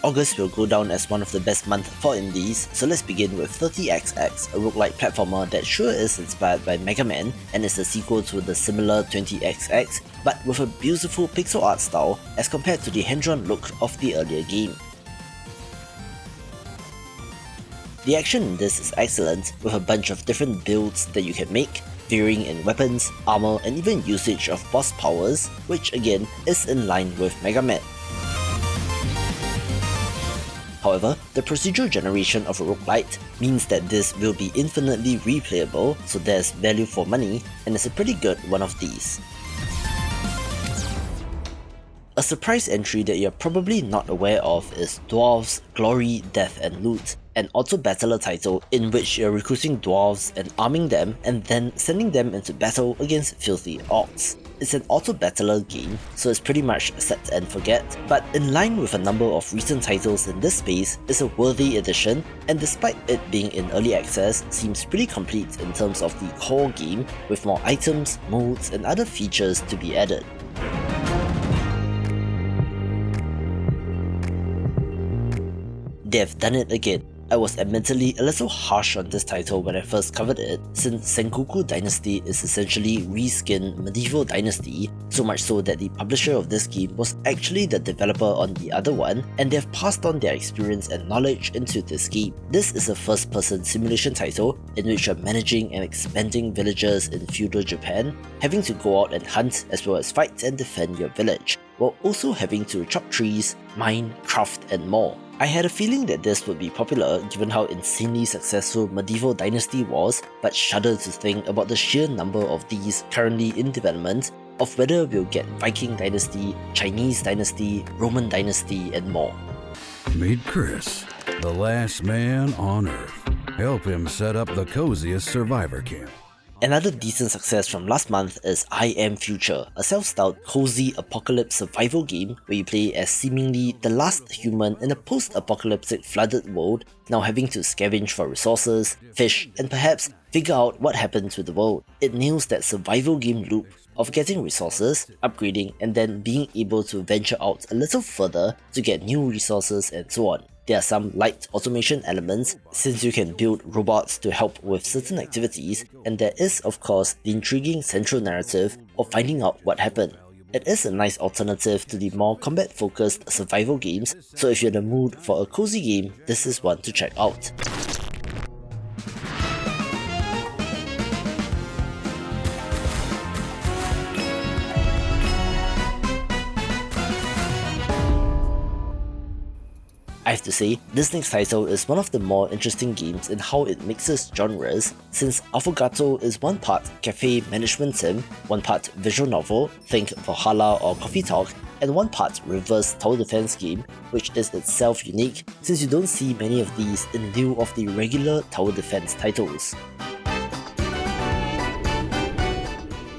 August will go down as one of the best months for indies, so let's begin with 30XX, a roguelike platformer that sure is inspired by Mega Man and is a sequel to the similar 20XX, but with a beautiful pixel art style as compared to the hand-drawn look of the earlier game. The action in this is excellent, with a bunch of different builds that you can make, varying in weapons, armor, and even usage of boss powers, which again is in line with Mega Man. However, the procedural generation of a roguelite means that this will be infinitely replayable, so there's value for money, and it's a pretty good one of these. A surprise entry that you're probably not aware of is Dwarves, Glory, Death and Loot, an auto-battler title in which you're recruiting dwarves and arming them and then sending them into battle against filthy orcs. It's an auto-battler game, so it's pretty much set and forget, but in line with a number of recent titles in this space, it's a worthy addition, and despite it being in early access, seems pretty complete in terms of the core game, with more items, modes and other features to be added. They've done it again. I was admittedly a little harsh on this title when I first covered it, since Sengoku Dynasty is essentially reskinned Medieval Dynasty, so much so that the publisher of this game was actually the developer on the other one, and they have passed on their experience and knowledge into this game. This is a first-person simulation title in which you're managing and expanding villagers in feudal Japan, having to go out and hunt as well as fight and defend your village, while also having to chop trees, mine, craft and more. I had a feeling that this would be popular given how insanely successful Medieval Dynasty was, but shudder to think about the sheer number of these currently in development, of whether we'll get Viking Dynasty, Chinese Dynasty, Roman Dynasty and more. Meet Chris, the last man on Earth. Help him set up the coziest survivor camp. Another decent success from last month is I Am Future, a self-styled cozy apocalypse survival game where you play as seemingly the last human in a post-apocalyptic flooded world, now having to scavenge for resources, fish, and perhaps figure out what happened to the world. It nails that survival game loop of getting resources, upgrading, and then being able to venture out a little further to get new resources and so on. There are some light automation elements, since you can build robots to help with certain activities, and there is of course the intriguing central narrative of finding out what happened. It is a nice alternative to the more combat-focused survival games, so if you're in the mood for a cozy game, this is one to check out. I have to say, this next title is one of the more interesting games in how it mixes genres, since Affogato is one part cafe management sim, one part visual novel, think Valhalla or Coffee Talk, and one part reverse tower defense game, which is itself unique since you don't see many of these in lieu of the regular tower defense titles.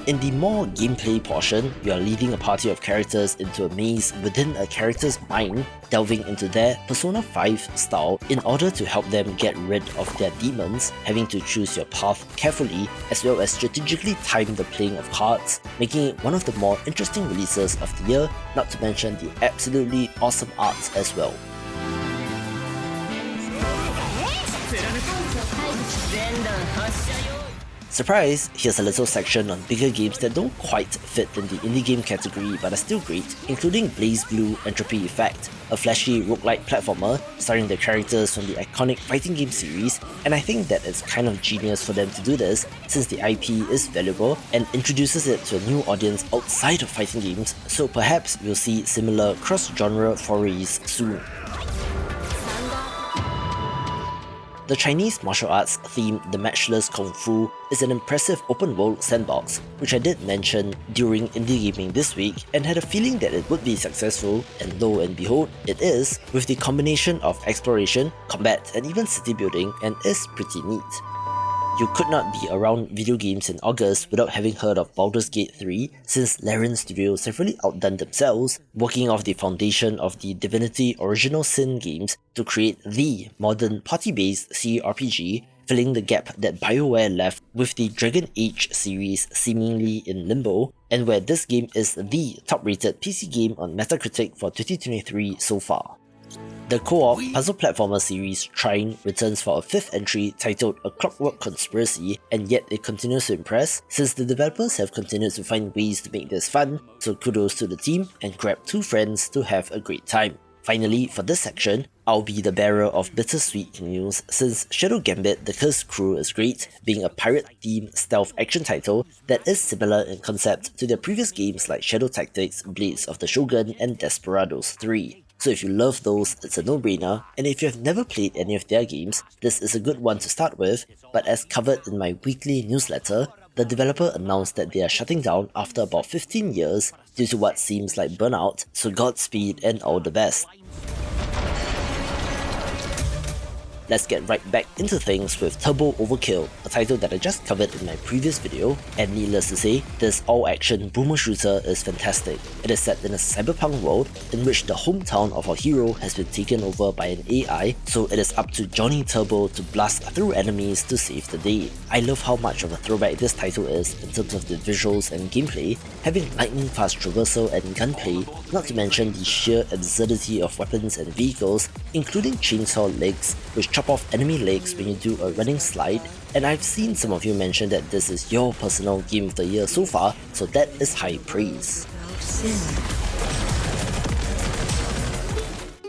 In the more gameplay portion, you are leading a party of characters into a maze within a character's mind, delving into their Persona 5 style in order to help them get rid of their demons, having to choose your path carefully as well as strategically time the playing of cards, making it one of the more interesting releases of the year, not to mention the absolutely awesome art as well. Surprise! Here's a little section on bigger games that don't quite fit in the indie game category but are still great, including BlazBlue Entropy Effect, a flashy roguelike platformer starring the characters from the iconic fighting game series, and I think that it's kind of genius for them to do this since the IP is valuable and introduces it to a new audience outside of fighting games, so perhaps we'll see similar cross-genre forays soon. The Chinese martial arts theme The Matchless Kungfu is an impressive open-world sandbox, which I did mention during Indie Gaming this week and had a feeling that it would be successful, and lo and behold, it is, with the combination of exploration, combat and even city building, and is pretty neat. You could not be around video games in August without having heard of Baldur's Gate 3, since Larian Studios have really outdone themselves, working off the foundation of the Divinity Original Sin games to create the modern party-based CRPG, filling the gap that BioWare left with the Dragon Age series seemingly in limbo, and where this game is the top-rated PC game on Metacritic for 2023 so far. The co-op puzzle platformer series Trine returns for a 5th entry titled A Clockwork Conspiracy, and yet it continues to impress since the developers have continued to find ways to make this fun, so kudos to the team and grab 2 friends to have a great time. Finally, for this section, I'll be the bearer of bittersweet news since Shadow Gambit The Cursed Crew is great, being a pirate-themed stealth action title that is similar in concept to their previous games like Shadow Tactics, Blades of the Shogun, and Desperados 3. So if you love those, it's a no-brainer, and if you have never played any of their games, this is a good one to start with, but as covered in my weekly newsletter, the developer announced that they are shutting down after about 15 years due to what seems like burnout, so Godspeed and all the best. Let's get right back into things with Turbo Overkill, a title that I just covered in my previous video, and needless to say, this all-action boomer shooter is fantastic. It is set in a cyberpunk world in which the hometown of our hero has been taken over by an AI, so it is up to Johnny Turbo to blast through enemies to save the day. I love how much of a throwback this title is in terms of the visuals and gameplay, having lightning-fast traversal and gunplay, not to mention the sheer absurdity of weapons and vehicles, including chainsaw legs, which chop off enemy legs when you do a running slide, and I've seen some of you mention that this is your personal game of the year so far, so that is high praise.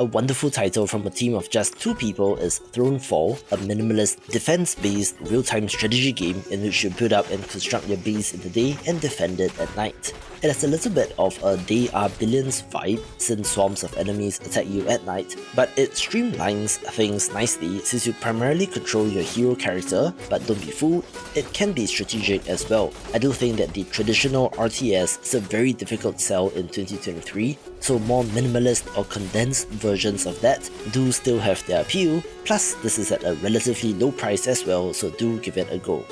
A wonderful title from a team of just 2 people is Thronefall, a minimalist, defense-based, real-time strategy game in which you build up and construct your base in the day and defend it at night. It has a little bit of a They Are Billions vibe since swarms of enemies attack you at night, but it streamlines things nicely since you primarily control your hero character, but don't be fooled, it can be strategic as well. I do think that the traditional RTS is a very difficult sell in 2023, so more minimalist or condensed versions of that do still have their appeal, plus this is at a relatively low price as well, so do give it a go.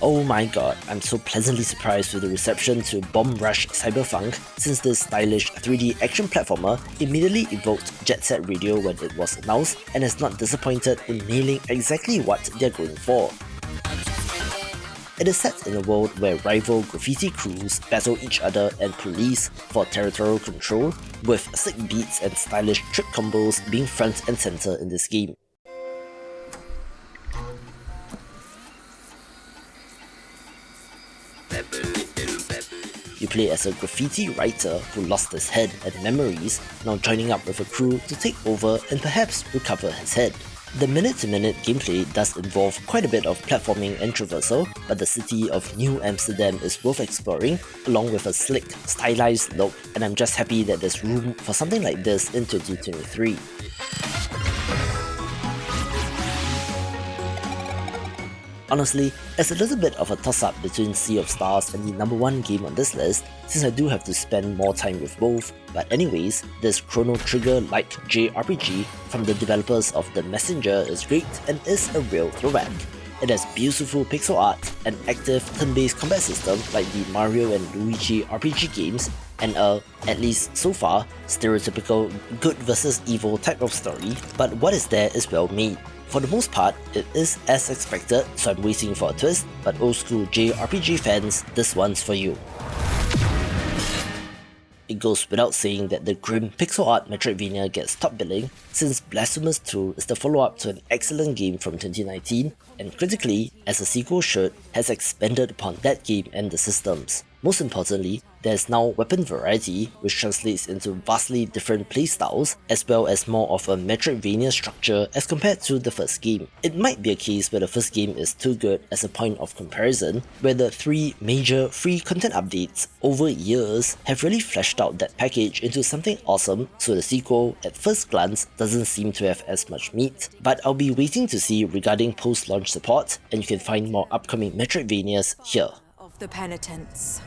Oh my god, I'm so pleasantly surprised with the reception to Bomb Rush Cyberpunk since this stylish 3D action platformer immediately evoked Jet Set Radio when it was announced and has not disappointed in nailing exactly what they're going for. It is set in a world where rival graffiti crews battle each other and police for territorial control, with sick beats and stylish trick combos being front and center in this game. You play as a graffiti writer who lost his head and memories, now joining up with a crew to take over and perhaps recover his head. The minute-to-minute gameplay does involve quite a bit of platforming and traversal, but the city of New Amsterdam is worth exploring, along with a slick, stylized look, and I'm just happy that there's room for something like this in 2023. Honestly, it's a little bit of a toss-up between Sea of Stars and the #1 game on this list, since I do have to spend more time with both, but anyways, this Chrono Trigger-like JRPG from the developers of The Messenger is great and is a real throwback. It has beautiful pixel art, an active turn-based combat system like the Mario and Luigi RPG games, and a, at least so far, stereotypical good versus evil type of story, but what is there is well made. For the most part, it is as expected, so I'm waiting for a twist, but old school JRPG fans, this one's for you. It goes without saying that the grim pixel art Metroidvania gets top billing, since Blasphemous 2 is the follow-up to an excellent game from 2019, and critically, as a sequel should, has expanded upon that game and the systems. Most importantly, there is now weapon variety, which translates into vastly different playstyles, as well as more of a Metroidvania structure as compared to the first game. It might be a case where the first game is too good as a point of comparison, where the 3 major free content updates over years have really fleshed out that package into something awesome, so the sequel, at first glance, doesn't seem to have as much meat. But I'll be waiting to see regarding post-launch support, and you can find more upcoming Metroidvanias here. Of the penitents.